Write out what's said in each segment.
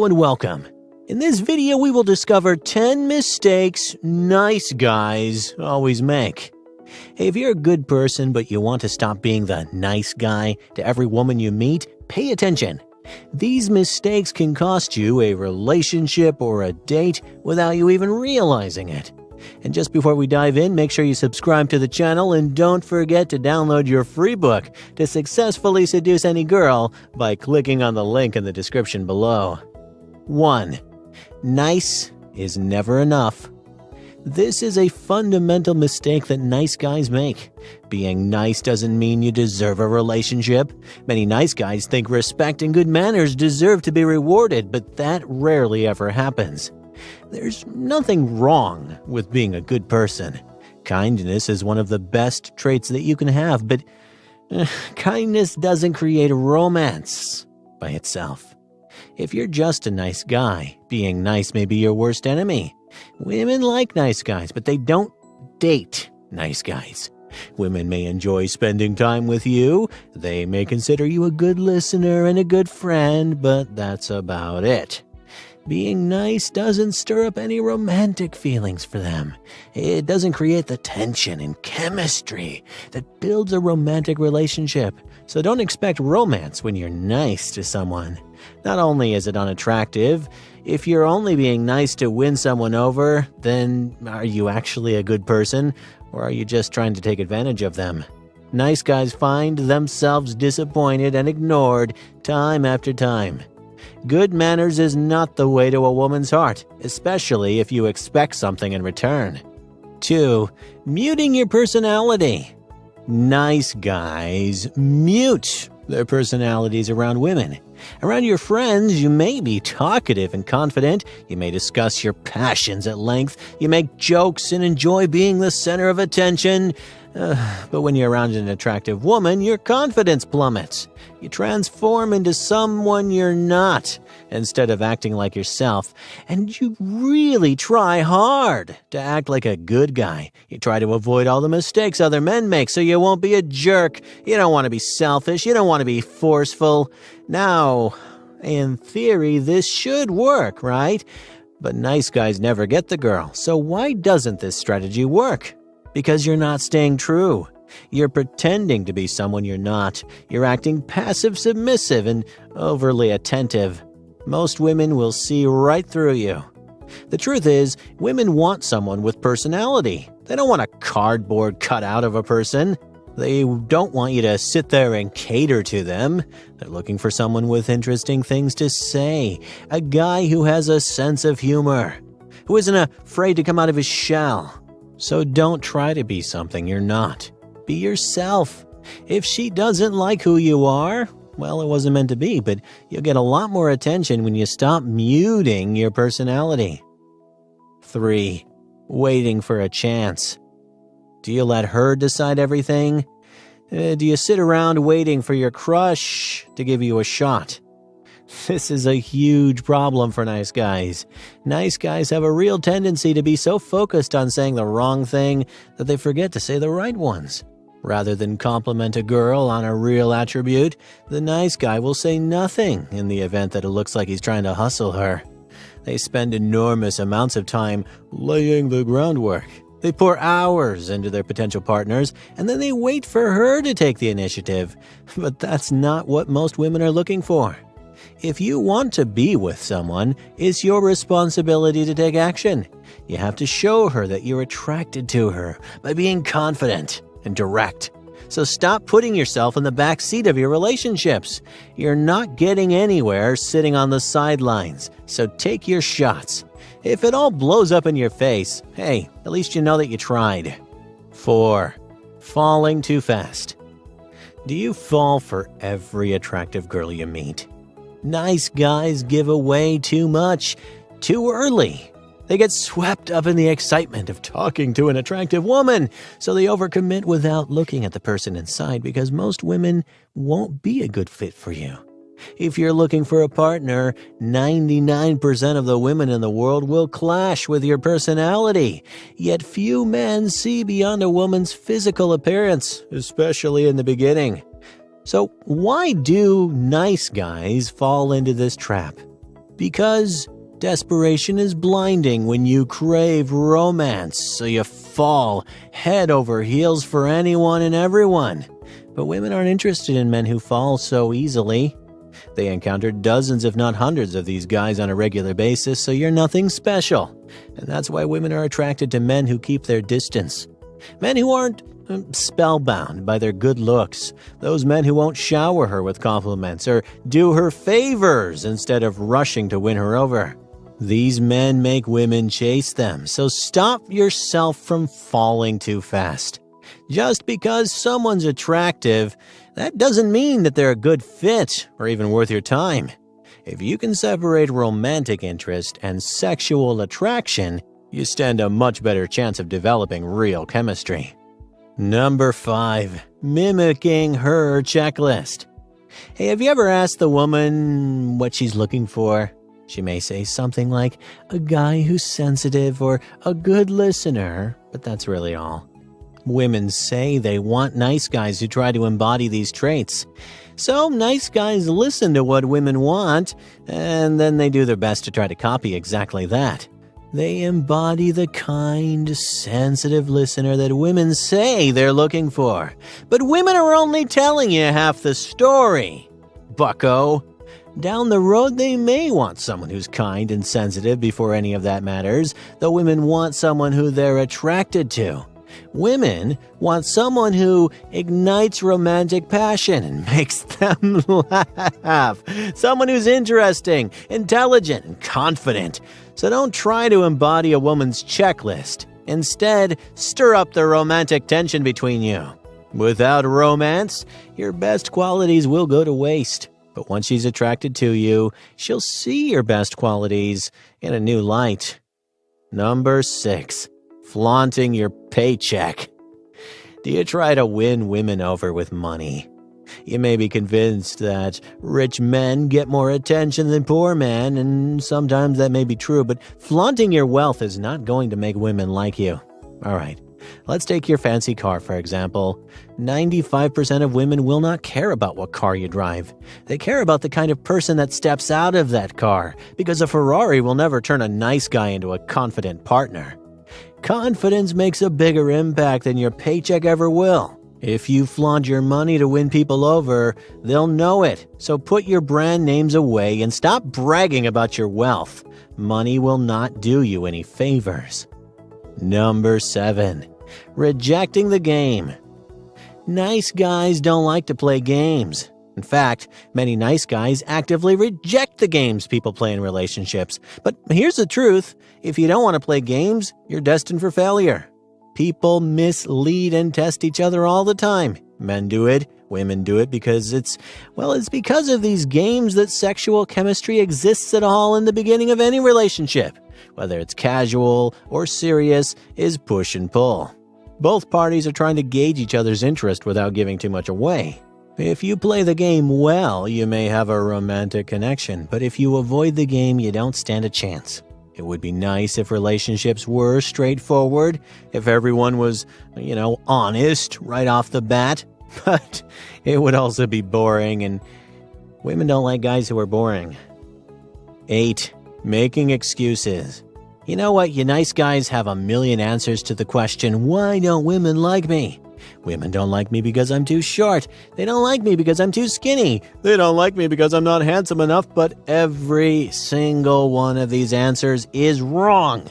Hello and welcome. In this video, we will discover 10 mistakes nice guys always make. Hey, if you're a good person but you want to stop being the nice guy to every woman you meet, pay attention. These mistakes can cost you a relationship or a date without you even realizing it. And just before we dive in, make sure you subscribe to the channel and don't forget to download your free book to successfully seduce any girl by clicking on the link in the description below. 1. Nice is never enough. This is a fundamental mistake that nice guys make. Being nice doesn't mean you deserve a relationship. Many nice guys think respect and good manners deserve to be rewarded, but that rarely ever happens. There's nothing wrong with being a good person. Kindness is one of the best traits that you can have, but kindness doesn't create romance by itself. If you're just a nice guy, being nice may be your worst enemy. Women like nice guys, but they don't date nice guys. Women may enjoy spending time with you. They may consider you a good listener and a good friend, but that's about it. Being nice doesn't stir up any romantic feelings for them. It doesn't create the tension and chemistry that builds a romantic relationship. So don't expect romance when you're nice to someone. Not only is it unattractive, if you're only being nice to win someone over, then are you actually a good person, or are you just trying to take advantage of them? Nice guys find themselves disappointed and ignored time after time. Good manners is not the way to a woman's heart, especially if you expect something in return. 2. Muting your personality. Nice guys mute their personalities around women. Around your friends, you may be talkative and confident. You may discuss your passions at length. You make jokes and enjoy being the center of attention. But when you're around an attractive woman, your confidence plummets. You transform into someone you're not instead of acting like yourself. And you really try hard to act like a good guy. You try to avoid all the mistakes other men make so you won't be a jerk. You don't want to be selfish. You don't want to be forceful. Now, in theory, this should work, right? But nice guys never get the girl. So why doesn't this strategy work? Because you're not staying true. You're pretending to be someone you're not. You're acting passive-submissive and overly attentive. Most women will see right through you. The truth is, women want someone with personality. They don't want a cardboard cutout of a person. They don't want you to sit there and cater to them. They're looking for someone with interesting things to say. A guy who has a sense of humor. Who isn't afraid to come out of his shell. So don't try to be something you're not. Be yourself. If she doesn't like who you are, well, it wasn't meant to be, but you'll get a lot more attention when you stop muting your personality. 3. Waiting for a chance. Do you let her decide everything? Do you sit around waiting for your crush to give you a shot? This is a huge problem for nice guys. Nice guys have a real tendency to be so focused on saying the wrong thing that they forget to say the right ones. Rather than compliment a girl on a real attribute, the nice guy will say nothing in the event that it looks like he's trying to hustle her. They spend enormous amounts of time laying the groundwork. They pour hours into their potential partners, and then they wait for her to take the initiative. But that's not what most women are looking for. If you want to be with someone, it's your responsibility to take action. You have to show her that you're attracted to her by being confident and direct. So stop putting yourself in the back seat of your relationships. You're not getting anywhere sitting on the sidelines, so take your shots. If it all blows up in your face, hey, at least you know that you tried. 4. Falling too fast. Do you fall for every attractive girl you meet? Nice guys give away too much, too early. They get swept up in the excitement of talking to an attractive woman, so they overcommit without looking at the person inside because most women won't be a good fit for you. If you're looking for a partner, 99% of the women in the world will clash with your personality. Yet few men see beyond a woman's physical appearance, especially in the beginning. So why do nice guys fall into this trap? Because desperation is blinding when you crave romance, so you fall head over heels for anyone and everyone. But women aren't interested in men who fall so easily. They encounter dozens if not hundreds of these guys on a regular basis, so you're nothing special. And that's why women are attracted to men who keep their distance. Men who aren't spellbound by their good looks. Those men who won't shower her with compliments or do her favors instead of rushing to win her over. These men make women chase them, so stop yourself from falling too fast. Just because someone's attractive, that doesn't mean that they're a good fit or even worth your time. If you can separate romantic interest and sexual attraction, you stand a much better chance of developing real chemistry. Number 5. Mimicking her checklist. Hey, have you ever asked the woman what she's looking for? She may say something like, a guy who's sensitive or a good listener, but that's really all. Women say they want nice guys who try to embody these traits. So nice guys listen to what women want, and then they do their best to try to copy exactly that. They embody the kind, sensitive listener that women say they're looking for. But women are only telling you half the story, bucko. Down the road, they may want someone who's kind and sensitive before any of that matters, though women want someone who they're attracted to. Women want someone who ignites romantic passion and makes them laugh. Someone who's interesting, intelligent, and confident. So don't try to embody a woman's checklist. Instead, stir up the romantic tension between you. Without romance, your best qualities will go to waste. But once she's attracted to you, she'll see your best qualities in a new light. Number 6. Flaunting your paycheck. Do you try to win women over with money? You may be convinced that rich men get more attention than poor men, and sometimes that may be true, but flaunting your wealth is not going to make women like you. All right. Let's take your fancy car, for example. 95% of women will not care about what car you drive. They care about the kind of person that steps out of that car, because a Ferrari will never turn a nice guy into a confident partner. Confidence makes a bigger impact than your paycheck ever will. If you flaunt your money to win people over, they'll know it. So put your brand names away and stop bragging about your wealth. Money will not do you any favors. Number 7. Rejecting the game. Nice guys don't like to play games. In fact, many nice guys actively reject the games people play in relationships. But here's the truth. If you don't want to play games, you're destined for failure. People mislead and test each other all the time. Men do it, women do it because it's because of these games that sexual chemistry exists at all in the beginning of any relationship. Whether it's casual or serious, is push and pull. Both parties are trying to gauge each other's interest without giving too much away. If you play the game well, you may have a romantic connection, but if you avoid the game, you don't stand a chance. It would be nice if relationships were straightforward, if everyone was, honest right off the bat, but it would also be boring, and women don't like guys who are boring. 8. Making excuses. You know what? You nice guys have a million answers to the question, why don't women like me? Women don't like me because I'm too short. They don't like me because I'm too skinny. They don't like me because I'm not handsome enough, but every single one of these answers is wrong.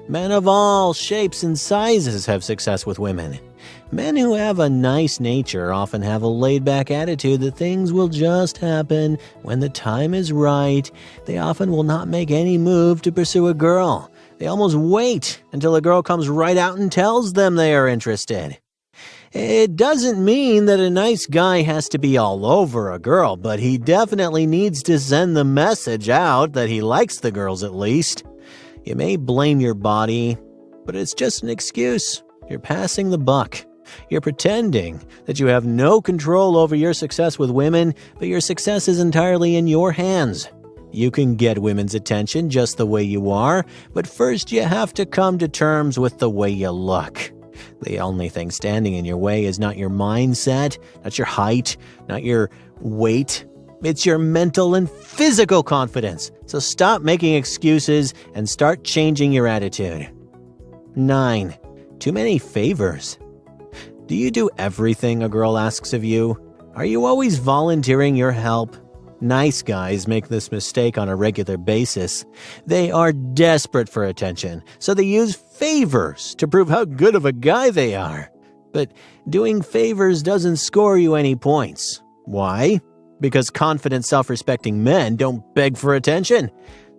Men of all shapes and sizes have success with women. Men who have a nice nature often have a laid-back attitude that things will just happen when the time is right. They often will not make any move to pursue a girl. They almost wait until a girl comes right out and tells them they are interested. It doesn't mean that a nice guy has to be all over a girl, but he definitely needs to send the message out that he likes the girls at least. You may blame your body, but it's just an excuse. You're passing the buck. You're pretending that you have no control over your success with women, but your success is entirely in your hands. You can get women's attention just the way you are, but first you have to come to terms with the way you look. The only thing standing in your way is not your mindset, not your height, not your weight. It's your mental and physical confidence. So stop making excuses and start changing your attitude. 9. Too many favors. Do you do everything a girl asks of you? Are you always volunteering your help? Nice guys make this mistake on a regular basis. They are desperate for attention, so they use favors to prove how good of a guy they are. But doing favors doesn't score you any points. Why? Because confident, self-respecting men don't beg for attention.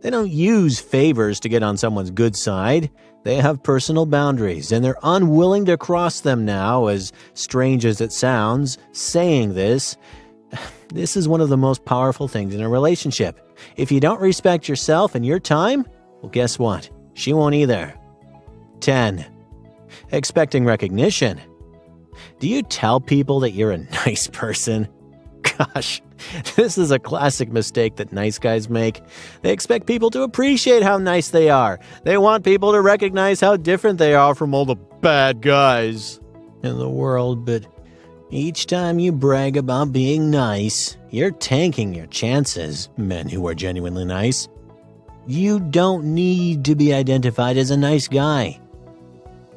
They don't use favors to get on someone's good side. They have personal boundaries, and they're unwilling to cross them now. As strange as it sounds, saying this is one of the most powerful things in a relationship. If you don't respect yourself and your time, well, guess what? She won't either. 10. Expecting recognition. Do you tell people that you're a nice person? Gosh, this is a classic mistake that nice guys make. They expect people to appreciate how nice they are. They want people to recognize how different they are from all the bad guys in the world, but each time you brag about being nice, you're tanking your chances, men who are genuinely nice. You don't need to be identified as a nice guy.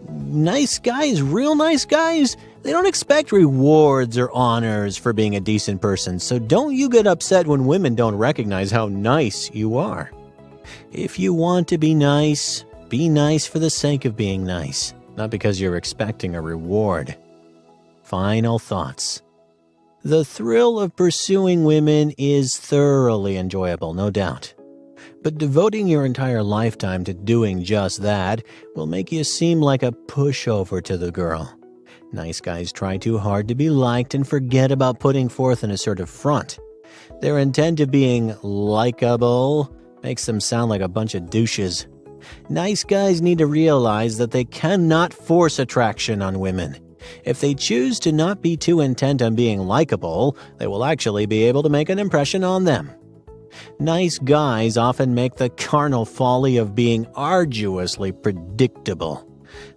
Nice guys, real nice guys, they don't expect rewards or honors for being a decent person, so don't you get upset when women don't recognize how nice you are. If you want to be nice for the sake of being nice, not because you're expecting a reward. Final thoughts. The thrill of pursuing women is thoroughly enjoyable, no doubt. But devoting your entire lifetime to doing just that will make you seem like a pushover to the girl. Nice guys try too hard to be liked and forget about putting forth an assertive front. Their intent of being likable makes them sound like a bunch of douches. Nice guys need to realize that they cannot force attraction on women. If they choose to not be too intent on being likable, they will actually be able to make an impression on them. Nice guys often make the carnal folly of being arduously predictable.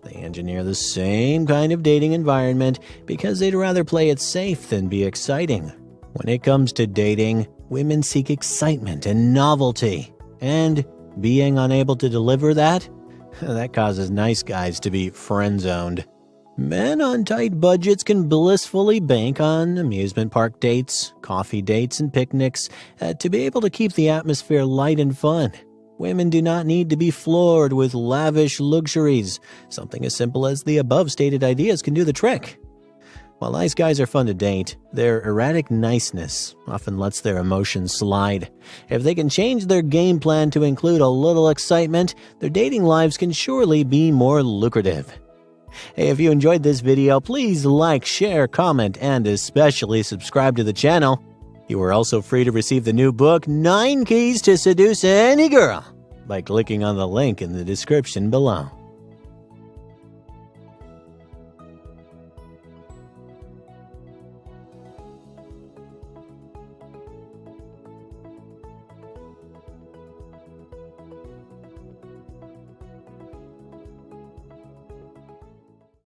They engineer the same kind of dating environment because they'd rather play it safe than be exciting. When it comes to dating, women seek excitement and novelty, and being unable to deliver that causes nice guys to be friend-zoned. Men on tight budgets can blissfully bank on amusement park dates, coffee dates, and picnics to be able to keep the atmosphere light and fun. Women do not need to be floored with lavish luxuries. Something as simple as the above-stated ideas can do the trick. While nice guys are fun to date, their erratic niceness often lets their emotions slide. If they can change their game plan to include a little excitement, their dating lives can surely be more lucrative. Hey, if you enjoyed this video, please like, share, comment, and especially subscribe to the channel. You are also free to receive the new book, 9 Keys to Seduce Any Girl, by clicking on the link in the description below.